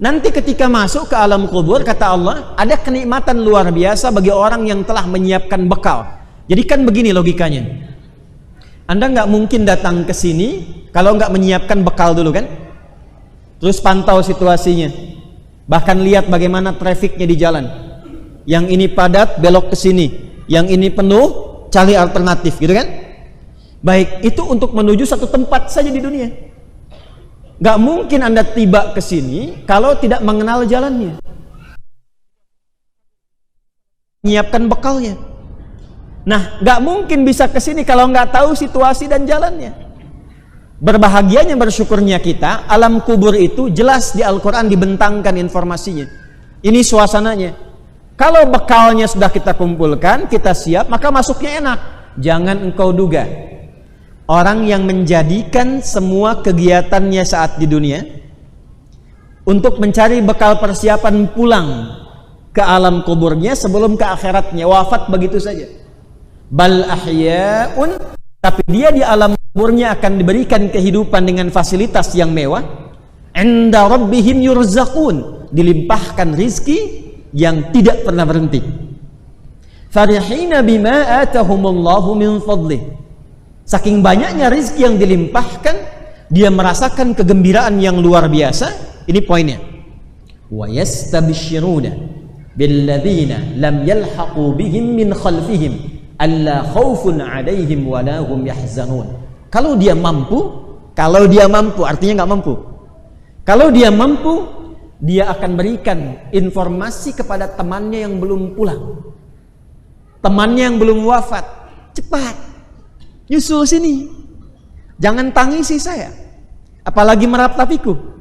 Nanti ketika masuk ke alam kubur, kata Allah, ada kenikmatan luar biasa bagi orang yang telah menyiapkan bekal. Jadi kan begini logikanya. Anda nggak mungkin datang ke sini kalau nggak menyiapkan bekal dulu kan? Terus pantau situasinya. Bahkan lihat bagaimana trafiknya di jalan. Yang ini padat, belok ke sini. Yang ini penuh, cari alternatif, gitu kan? Baik, itu untuk menuju satu tempat saja di dunia. Gak mungkin Anda tiba ke sini kalau tidak mengenal jalannya. Menyiapkan bekalnya. Nah, gak mungkin bisa ke sini kalau nggak tahu situasi dan jalannya. Berbahagianya, bersyukurnya kita, alam kubur itu jelas di Al-Quran dibentangkan informasinya. Ini suasananya. Kalau bekalnya sudah kita kumpulkan, kita siap, maka masuknya enak. Jangan engkau duga, orang yang menjadikan semua kegiatannya saat di dunia untuk mencari bekal persiapan pulang ke alam kuburnya sebelum ke akhiratnya, wafat begitu saja. Bal ahya'un, tapi dia di alam kuburnya akan diberikan kehidupan dengan fasilitas yang mewah. Inda rabbihim yurzaqun, dilimpahkan rizki yang tidak pernah berhenti. Farihina bima atahumullahu min fadlih, saking banyaknya rizki yang dilimpahkan, dia merasakan kegembiraan yang luar biasa. Ini poinnya. Wa yastabshiruna billadzina lam yalhaqu bihim min khalfihim alla khaufun 'alaihim wa la hum yahzanun. Kalau dia mampu artinya nggak mampu. Kalau dia mampu, dia akan berikan informasi kepada temannya yang belum pulang, temannya yang belum wafat. Cepat, nyusul sini, jangan tangisi saya, apalagi meratapiku.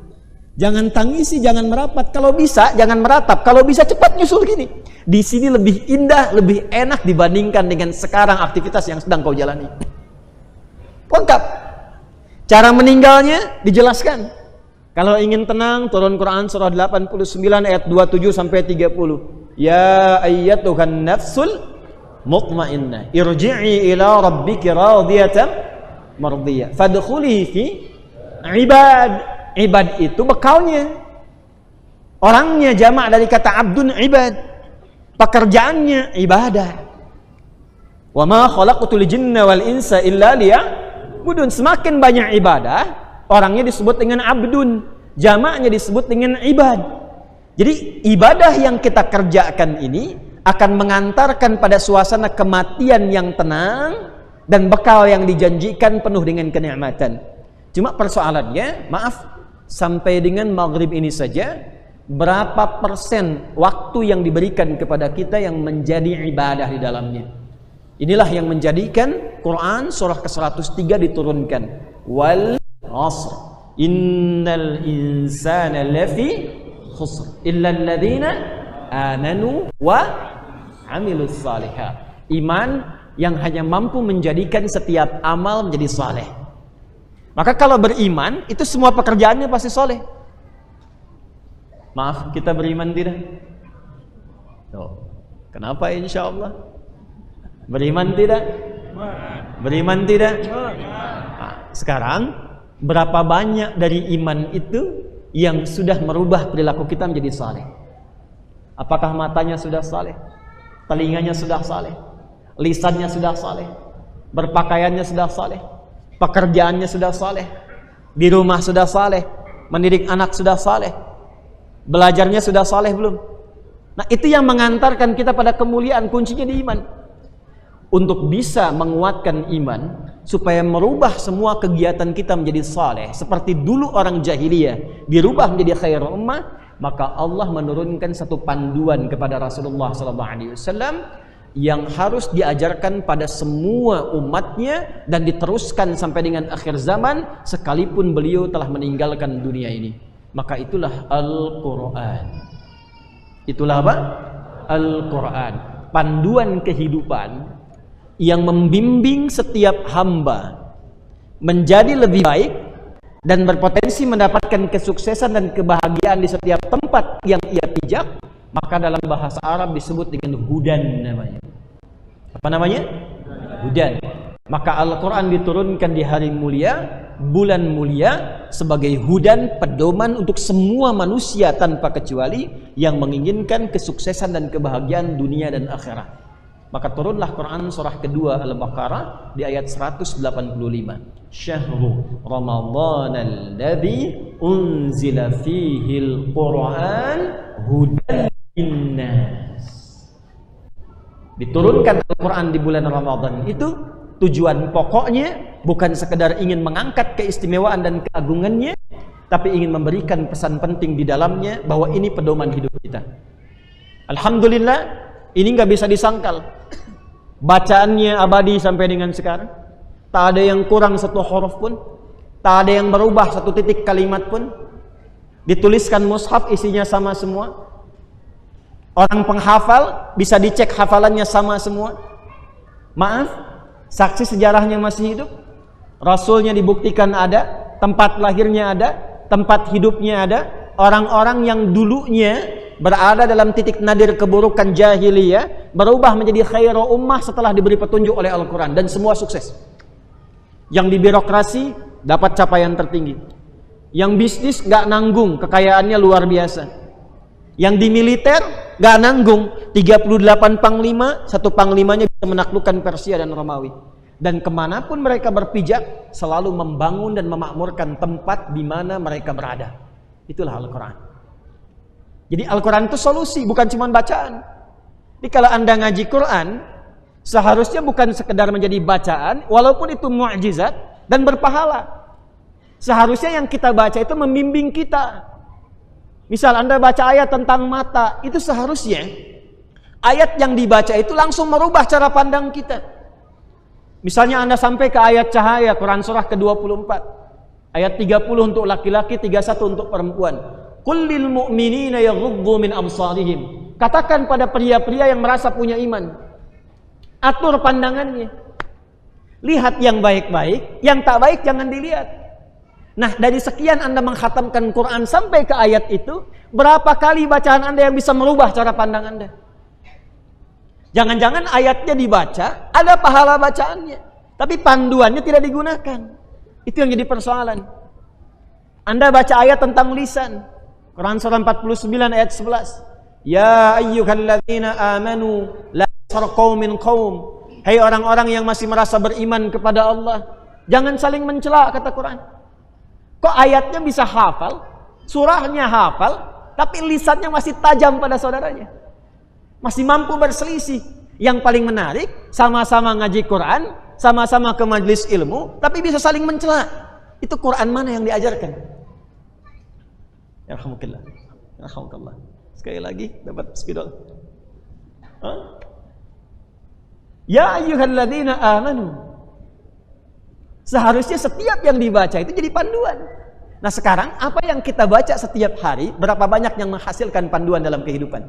Jangan tangisi, jangan merapat. Kalau bisa jangan meratap, kalau bisa cepat nyusul gini. Di sini lebih indah, lebih enak dibandingkan dengan sekarang aktivitas yang sedang kau jalani. Lengkap. Cara meninggalnya dijelaskan. Kalau ingin tenang, turun Quran surah 89 ayat 27 sampai 30. Ya ayyatuhan nafsul mutmainnah, irji'i ila rabbiki radiyatan mardiyah fadkhuli fi ibad. Ibad itu bekalnya, orangnya jamak dari kata abdun ibad, pekerjaannya ibadah. Wa ma khalaqtul jinna wal insa illa liya'budun. Semakin banyak ibadah, orangnya disebut dengan abdun, jamaknya disebut dengan ibad. Jadi ibadah yang kita kerjakan ini akan mengantarkan pada suasana kematian yang tenang dan bekal yang dijanjikan penuh dengan kenikmatan. Cuma persoalannya, maaf, sampai dengan maghrib ini saja, berapa persen waktu yang diberikan kepada kita yang menjadi ibadah di dalamnya? Inilah yang menjadikan Quran surah ke-103 diturunkan. Wal asr innal insana lafi khusr illa alladhina amanu wa amilus salihat. Iman yang hanya mampu menjadikan setiap amal menjadi saleh. Maka kalau beriman, itu semua pekerjaannya pasti soleh. Maaf, kita beriman tidak? Tuh. Kenapa insya Allah? Beriman tidak? Beriman tidak? Nah, sekarang, berapa banyak dari iman itu yang sudah merubah perilaku kita menjadi saleh? Apakah matanya sudah saleh? Telinganya sudah saleh? Lisannya sudah saleh? Berpakaiannya sudah saleh? Pekerjaannya sudah saleh, di rumah sudah saleh, mendidik anak sudah saleh, belajarnya sudah saleh belum? Nah, itu yang mengantarkan kita pada kemuliaan. Kuncinya di iman. Untuk bisa menguatkan iman, supaya merubah semua kegiatan kita menjadi saleh, seperti dulu orang jahiliyah dirubah menjadi khairul ummah, maka Allah menurunkan satu panduan kepada Rasulullah SAW yang harus diajarkan pada semua umatnya dan diteruskan sampai dengan akhir zaman sekalipun beliau telah meninggalkan dunia ini. Maka itulah Al-Quran. Itulah apa? Al-Quran, panduan kehidupan yang membimbing setiap hamba menjadi lebih baik dan berpotensi mendapatkan kesuksesan dan kebahagiaan di setiap tempat yang ia pijak. Maka dalam bahasa Arab disebut dengan hudan namanya. Apa namanya? Hudan. Maka Al-Quran diturunkan di hari mulia bulan mulia sebagai hudan pedoman untuk semua manusia tanpa kecuali yang menginginkan kesuksesan dan kebahagiaan dunia dan akhirat. Maka turunlah Quran surah kedua Al-Baqarah di ayat 185. Syahrul Ramadhanal ladzi unzila fihil Qur'an hudan linnas. Diturunkan Al-Quran di bulan Ramadan itu tujuan pokoknya bukan sekedar ingin mengangkat keistimewaan dan keagungannya, tapi ingin memberikan pesan penting di dalamnya bahwa ini pedoman hidup kita. Alhamdulillah, ini nggak bisa disangkal. Bacaannya abadi sampai dengan sekarang. Tak ada yang kurang satu huruf pun, tak ada yang berubah satu titik kalimat pun. Dituliskan mushaf, isinya sama semua. Orang penghafal bisa dicek hafalannya sama semua. Maaf, saksi sejarahnya masih hidup, rasulnya dibuktikan ada, tempat lahirnya ada, tempat hidupnya ada. Orang-orang yang dulunya berada dalam titik nadir keburukan jahiliyah berubah menjadi khairu ummah setelah diberi petunjuk oleh Al-Quran, dan semua sukses. Yang di birokrasi dapat capaian tertinggi, yang bisnis gak nanggung, kekayaannya luar biasa. Yang di militer gak nanggung, 38 panglima, satu panglimanya bisa menaklukkan Persia dan Romawi. Dan kemanapun mereka berpijak, selalu membangun dan memakmurkan tempat di mana mereka berada. Itulah Al-Quran. Jadi Al-Quran itu solusi, bukan cuma bacaan. Jadi kalau Anda ngaji Quran, seharusnya bukan sekedar menjadi bacaan, walaupun itu mukjizat dan berpahala. Seharusnya yang kita baca itu membimbing kita. Misal Anda baca ayat tentang mata, itu seharusnya ayat yang dibaca itu langsung merubah cara pandang kita. Misalnya Anda sampai ke ayat cahaya, Quran surah ke-24. Ayat 30 untuk laki-laki, 31 untuk perempuan. Qul lil mu'minina yaghuddu min absarihim. Katakan pada pria-pria yang merasa punya iman, atur pandangannya. Lihat yang baik-baik, yang tak baik jangan dilihat. Nah, dari sekian Anda mengkhatamkan Quran sampai ke ayat itu, berapa kali bacaan Anda yang bisa merubah cara pandang Anda? Jangan-jangan ayatnya dibaca, ada pahala bacaannya, tapi panduannya tidak digunakan. Itu yang jadi persoalan. Anda baca ayat tentang lisan, Quran surah 49 ayat 11. Ya ayyuhalladzina amanu la yaskhar qaumin qaum. Hai orang-orang yang masih merasa beriman kepada Allah, jangan saling mencela, kata Quran. Kok ayatnya bisa hafal, surahnya hafal, tapi lisannya masih tajam pada saudaranya, masih mampu berselisih. Yang paling menarik, sama-sama ngaji Quran, sama-sama ke majelis ilmu, tapi bisa saling mencela. Itu Quran mana yang diajarkan? Yarhamukallah. Yarhamukallah. Sekali lagi dapat spidol. Ya ayyuhalladzina amanu. Seharusnya setiap yang dibaca itu jadi panduan. Nah sekarang apa yang kita baca setiap hari, berapa banyak yang menghasilkan panduan dalam kehidupan?